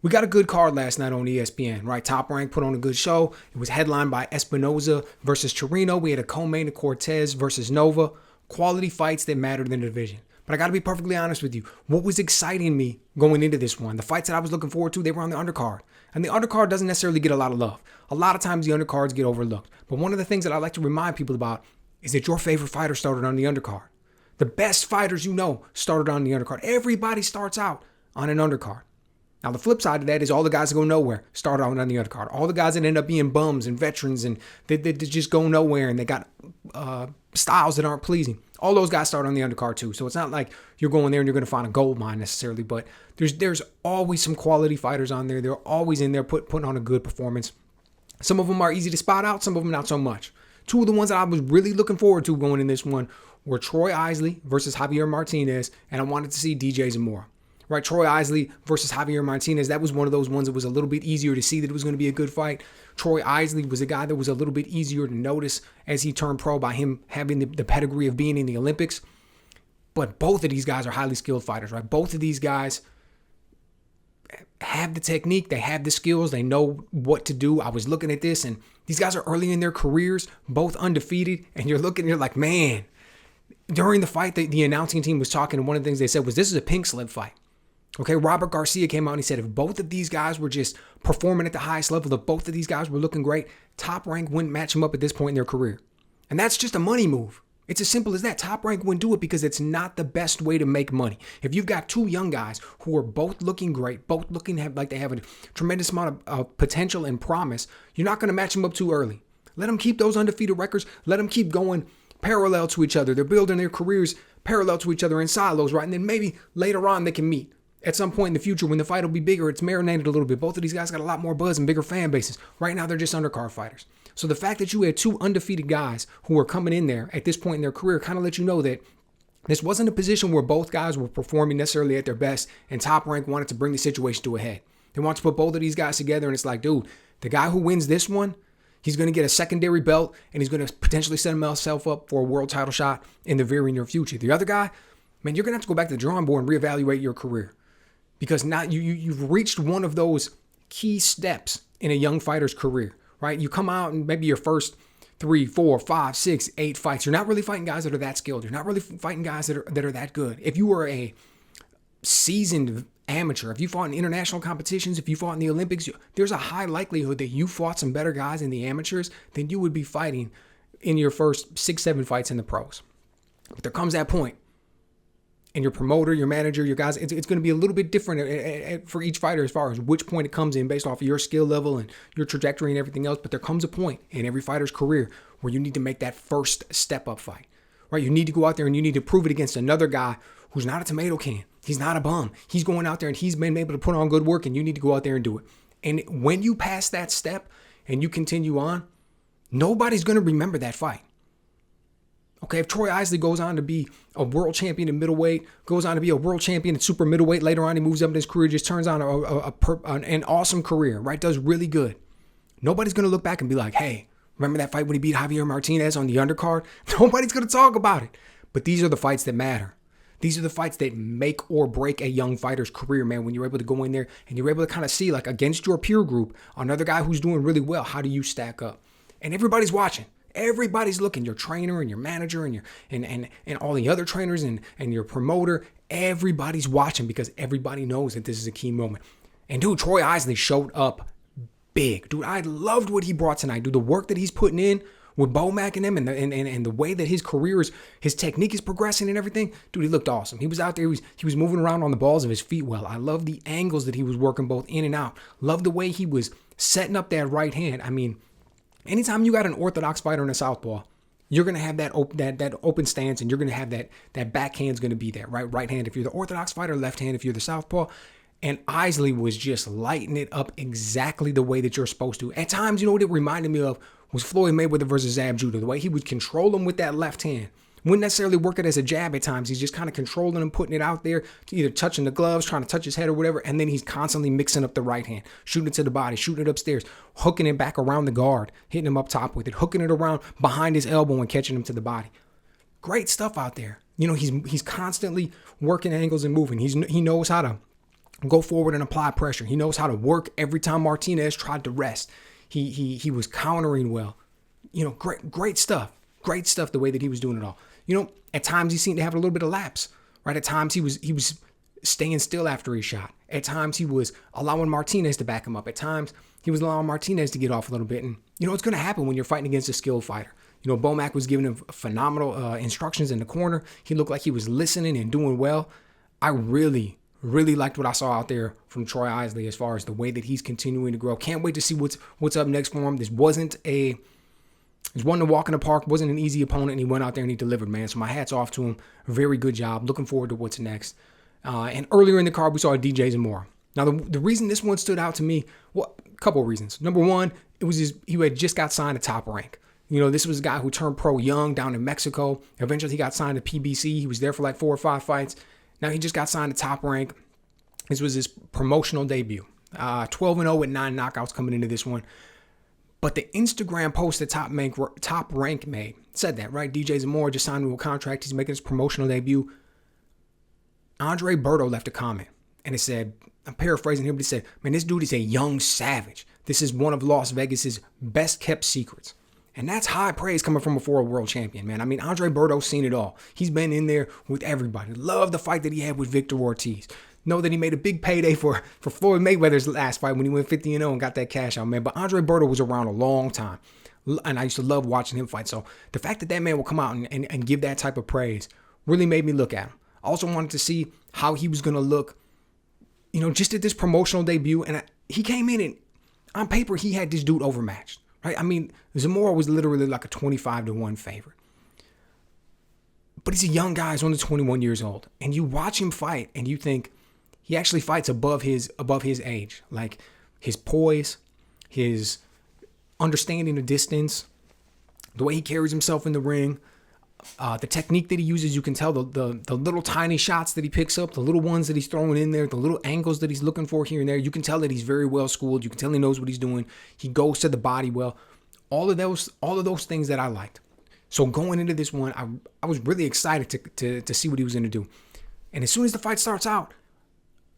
We got a good card last night on ESPN, right? Top Rank put on a good show. It was headlined by Espinoza versus Chirino. We had a co-main of Cortez versus Nova. Quality fights that mattered in the division. But I got to be perfectly honest with you. What was exciting me going into this one, the fights that I was looking forward to, they were on the undercard. And the undercard doesn't necessarily get a lot of love. A lot of times the undercards get overlooked. But one of the things that I like to remind people about is that your favorite fighter started on the undercard. The best fighters you know started on the undercard. Everybody starts out on an undercard. Now, the flip side of that is all the guys that go nowhere start out on the undercard. All the guys that end up being bums and veterans and they just go nowhere and they got styles that aren't pleasing. All those guys start on the undercard too. So it's not like you're going there and you're going to find a gold mine necessarily, but there's always some quality fighters on there. They're always in there putting on a good performance. Some of them are easy to spot out, some of them not so much. Two of the ones that I was really looking forward to going in this one were Troy Isley versus Javier Martinez, and I wanted to see DJ Zamora. Right, Troy Isley versus Javier Martinez, that was one of those ones that was a little bit easier to see that it was going to be a good fight. Troy Isley was a guy that was a little bit easier to notice as he turned pro by him having the pedigree of being in the Olympics. But both of these guys are highly skilled fighters, right? Both of these guys have the technique, they have the skills, they know what to do. I was looking at this, and these guys are early in their careers, both undefeated, and you're like, man. During the fight, the announcing team was talking, and one of the things they said was, this is a pink slip fight. Okay, Robert Garcia came out and he said if both of these guys were just performing at the highest level, if both of these guys were looking great, Top Rank wouldn't match them up at this point in their career. And that's just a money move. It's as simple as that. Top Rank wouldn't do it because it's not the best way to make money. If you've got two young guys who are both looking great, both looking like they have a tremendous amount of potential and promise, you're not going to match them up too early. Let them keep those undefeated records. Let them keep going parallel to each other. They're building their careers parallel to each other in silos, right? And then maybe later on they can meet. At some point in the future, when the fight will be bigger, it's marinated a little bit. Both of these guys got a lot more buzz and bigger fan bases. Right now, they're just undercard fighters. So the fact that you had two undefeated guys who are coming in there at this point in their career kind of let you know that this wasn't a position where both guys were performing necessarily at their best, and Top Rank wanted to bring the situation to a head. They want to put both of these guys together, and it's like, dude, the guy who wins this one, he's going to get a secondary belt, and he's going to potentially set himself up for a world title shot in the very near future. The other guy, man, you're going to have to go back to the drawing board and reevaluate your career. Because now you've reached one of those key steps in a young fighter's career, right? You come out and maybe your first 3, 4, 5, 6, 8 fights. You're not really fighting guys that are that skilled. You're not really fighting guys that are that good. If you were a seasoned amateur, if you fought in international competitions, if you fought in the Olympics, there's a high likelihood that you fought some better guys in the amateurs than you would be fighting in your first 6, 7 fights in the pros. But there comes that point. And your promoter, your manager, your guys, it's going to be a little bit different for each fighter as far as which point it comes in based off of your skill level and your trajectory and everything else. But there comes a point in every fighter's career where you need to make that first step-up fight, right? You need to go out there and you need to prove it against another guy who's not a tomato can. He's not a bum. He's going out there and he's been able to put on good work, and you need to go out there and do it. And when you pass that step and you continue on, nobody's going to remember that fight. Okay, if Troy Isley goes on to be a world champion in middleweight, goes on to be a world champion in super middleweight, later on he moves up in his career, just turns on an awesome career, right? Does really good. Nobody's going to look back and be like, hey, remember that fight when he beat Javier Martinez on the undercard? Nobody's going to talk about it. But these are the fights that matter. These are the fights that make or break a young fighter's career, man, when you're able to go in there and you're able to kind of see, like, against your peer group, another guy who's doing really well, how do you stack up? And everybody's watching. Everybody's looking, your trainer and your manager and your and all the other trainers and your promoter. Everybody's watching because everybody knows that this is a key moment. And dude, Troy Isley showed up big. Dude, I loved what he brought tonight. Dude, the work that he's putting in with Bomac and them and the way that his career is, his technique is progressing and everything. Dude, he looked awesome. He was out there, he was moving around on the balls of his feet well. I love the angles that he was working both in and out. Love the way he was setting up that right hand. I mean, anytime you got an orthodox fighter in a southpaw, you're going to have that open stance, and you're going to have that backhand's going to be there, right? Right hand if you're the orthodox fighter, left hand if you're the southpaw. And Isley was just lighting it up exactly the way that you're supposed to. At times, you know what it reminded me of was Floyd Mayweather versus Zab Judah. The way he would control him with that left hand. Wouldn't necessarily work it as a jab at times. He's just kind of controlling him, putting it out there, either touching the gloves, trying to touch his head or whatever, and then he's constantly mixing up the right hand, shooting it to the body, shooting it upstairs, hooking it back around the guard, hitting him up top with it, hooking it around behind his elbow and catching him to the body. Great stuff out there. You know, he's constantly working angles and moving. He knows how to go forward and apply pressure. He knows how to work every time Martinez tried to rest. He was countering well. Great stuff. Great stuff the way that he was doing it all. At times he seemed to have a little bit of lapse, right? At times he was staying still after his shot. At times he was allowing Martinez to back him up. At times he was allowing Martinez to get off a little bit. And it's going to happen when you're fighting against a skilled fighter. Bomac was giving him phenomenal instructions in the corner. He looked like he was listening and doing well. I really liked what I saw out there from Troy Isley as far as the way that he's continuing to grow. Can't wait to see what's up next for him. This wasn't a walk in the park, wasn't an easy opponent, and he went out there and he delivered, man. So my hat's off to him. Very good job. Looking forward to what's next. And earlier in the card, we saw DJ Zamora. Now, the reason this one stood out to me, a couple of reasons. Number one, he had just got signed to Top Rank. This was a guy who turned pro young down in Mexico. Eventually, he got signed to PBC. He was there for like 4 or 5 fights. Now, he just got signed to Top Rank. This was his promotional debut. 12-0 with 9 knockouts coming into this one. But the Instagram post that Top Rank made said that, right? DJ Zamora just signed to a contract. He's making his promotional debut. Andre Berto left a comment, and it said, I'm paraphrasing here, but he said, man, this dude is a young savage. This is one of Las Vegas's best kept secrets. And that's high praise coming from a former world champion, man. I mean, Andre Berto's seen it all. He's been in there with everybody. Love the fight that he had with Victor Ortiz. Know that he made a big payday for Floyd Mayweather's last fight when he went 50-0 and got that cash out, man. But Andre Berto was around a long time, and I used to love watching him fight. So the fact that man will come out and give that type of praise really made me look at him. I also wanted to see how he was going to look, just at this promotional debut. And he came in and on paper, he had this dude overmatched, right? I mean, Zamora was literally like a 25-1 favorite. But he's a young guy. He's only 21 years old. And you watch him fight and you think he actually fights above his age. Like his poise, his understanding of distance, the way he carries himself in the ring, the technique that he uses. You can tell the little tiny shots that he picks up, the little ones that he's throwing in there, the little angles that he's looking for here and there. You can tell that he's very well schooled. You can tell he knows what he's doing. He goes to the body well. All of those things that I liked. So going into this one, I was really excited to see what he was going to do. And as soon as the fight starts out,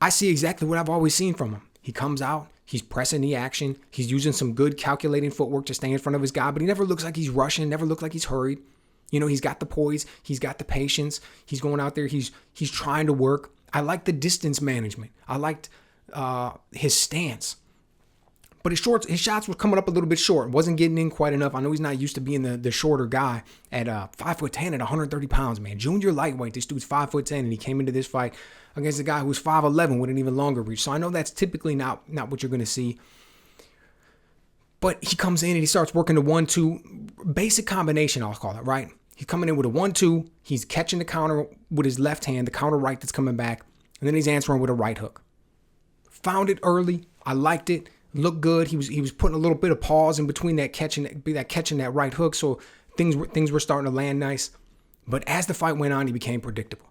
I see exactly what I've always seen from him. He comes out, he's pressing the action, he's using some good calculating footwork to stay in front of his guy, but he never looks like he's rushing, never looks like he's hurried. He's got the poise, he's got the patience, he's going out there, he's trying to work. I like the distance management. I liked his stance. But his shots were coming up a little bit short. Wasn't getting in quite enough. I know he's not used to being the shorter guy at 5'10" at 130 pounds, man. Junior lightweight. This dude's 5'10", and he came into this fight against a guy who was 5'11" with an even longer reach. So I know that's typically not what you're going to see. But he comes in and he starts working the 1-2, basic combination, I'll call it, right? He's coming in with a 1-2. He's catching the counter with his left hand, the counter right that's coming back, and then he's answering with a right hook. Found it early. I liked it. Looked good. He was putting a little bit of pause in between that catching that right hook, so things were starting to land nice. But as the fight went on, he became predictable.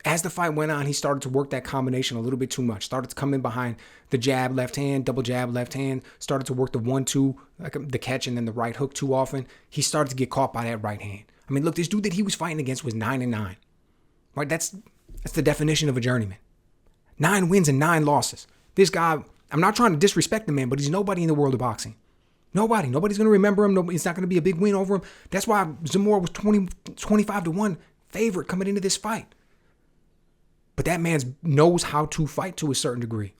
As the fight went on, he started to work that combination a little bit too much. Started to come in behind the jab, left hand, double jab, left hand. Started to work the 1-2, like the catch, and then the right hook too often. He started to get caught by that right hand. I mean, look, this dude that he was fighting against was 9-9. Right? That's the definition of a journeyman. 9 wins and 9 losses. This guy, I'm not trying to disrespect the man, but he's nobody in the world of boxing. Nobody. Nobody's going to remember him. It's not going to be a big win over him. That's why Zamora was 25-1 favorite coming into this fight. But that man knows how to fight to a certain degree.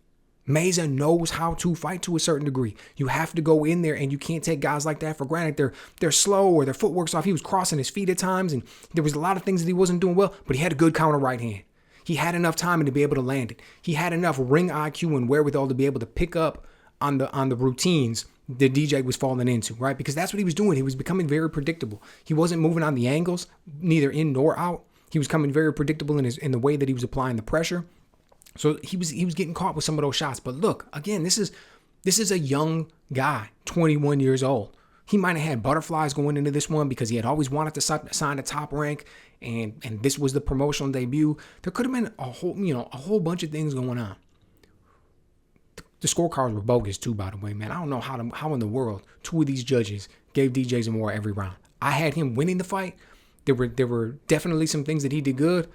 Meza knows how to fight to a certain degree. You have to go in there, and you can't take guys like that for granted. They're slow or their footwork's off. He was crossing his feet at times, and there was a lot of things that he wasn't doing well, but he had a good counter right hand. He had enough timing to be able to land it. He had enough ring IQ and wherewithal to be able to pick up on the routines that DJ was falling into, right? Because that's what he was doing. He was becoming very predictable. He wasn't moving on the angles, neither in nor out. He was coming very predictable in the way that he was applying the pressure. So he was getting caught with some of those shots. But look, again, this is a young guy, 21 years old. He might have had butterflies going into this one because he had always wanted to sign a Top Rank, and this was the promotional debut. There could have been a whole bunch of things going on. The scorecards were bogus too, by the way, man. I don't know how in the world 2 of these judges gave DJ Zamora every round. I had him winning the fight. There were definitely some things that he did good,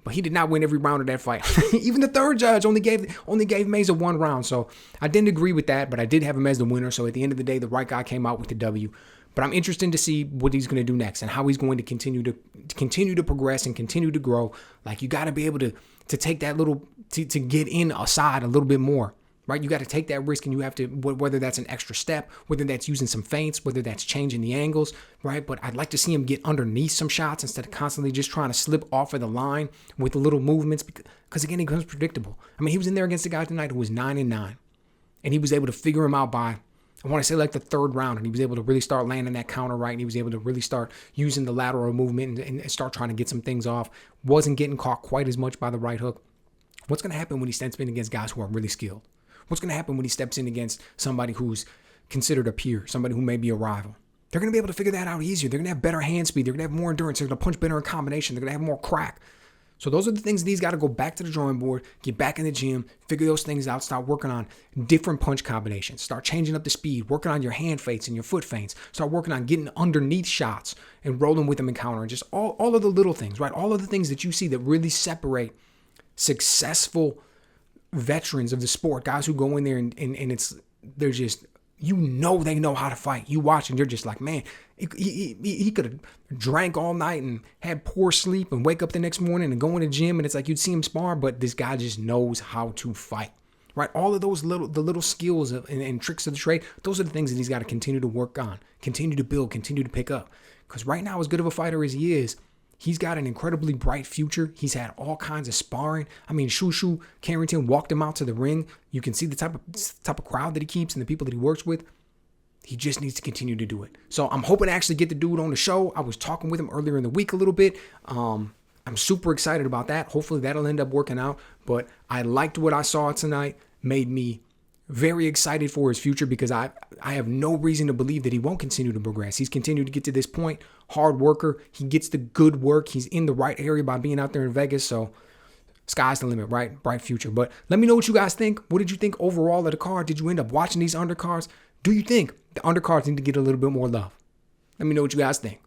But he did not win every round of that fight. Even the third judge only gave Mayza 1 round. So I didn't agree with that, but I did have him as the winner. So at the end of the day, the right guy came out with the W. But I'm interested to see what he's going to do next and how he's going to continue to progress and continue to grow. Like, you got to be able to take that little, to get in aside a little bit more, right? You got to take that risk, and you have to, whether that's an extra step, whether that's using some feints, whether that's changing the angles, right? But I'd like to see him get underneath some shots instead of constantly just trying to slip off of the line with the little movements, because again, it becomes predictable. I mean, he was in there against a guy tonight who was 9-9, and he was able to figure him out by, I want to say, like the third round, and he was able to really start landing that counter right, and he was able to really start using the lateral movement and start trying to get some things off. Wasn't getting caught quite as much by the right hook. What's going to happen when he steps in against guys who are really skilled? What's going to happen when he steps in against somebody who's considered a peer, somebody who may be a rival? They're going to be able to figure that out easier. They're going to have better hand speed. They're going to have more endurance. They're going to punch better in combination. They're going to have more crack. So those are the things that he's got to go back to the drawing board, get back in the gym, figure those things out, start working on different punch combinations, start changing up the speed, working on your hand feints and your foot feints, start working on getting underneath shots and rolling with them in counter, and just all of the little things, right? All of the things that you see that really separate successful veterans of the sport, guys who go in there and they're just, they know how to fight. You watch and you're just like, man, he could have drank all night and had poor sleep and wake up the next morning and go in the gym, and it's like you'd see him spar, but this guy just knows how to fight, right? All of those little skills and tricks of the trade, those are the things that he's got to continue to work on, continue to build, continue to pick up. Because right now, as good of a fighter as he is, he's got an incredibly bright future. He's had all kinds of sparring. I mean, Shushu Carrington walked him out to the ring. You can see the type of crowd that he keeps and the people that he works with. He just needs to continue to do it. So I'm hoping to actually get the dude on the show. I was talking with him earlier in the week a little bit. I'm super excited about that. Hopefully that'll end up working out. But I liked what I saw tonight. Made me very excited for his future, because I have no reason to believe that he won't continue to progress. He's continued to get to this point. Hard worker. He gets the good work. He's in the right area by being out there in Vegas. So sky's the limit, right? Bright future. But let me know what you guys think. What did you think overall of the card? Did you end up watching these undercards? Do you think the undercards need to get a little bit more love? Let me know what you guys think.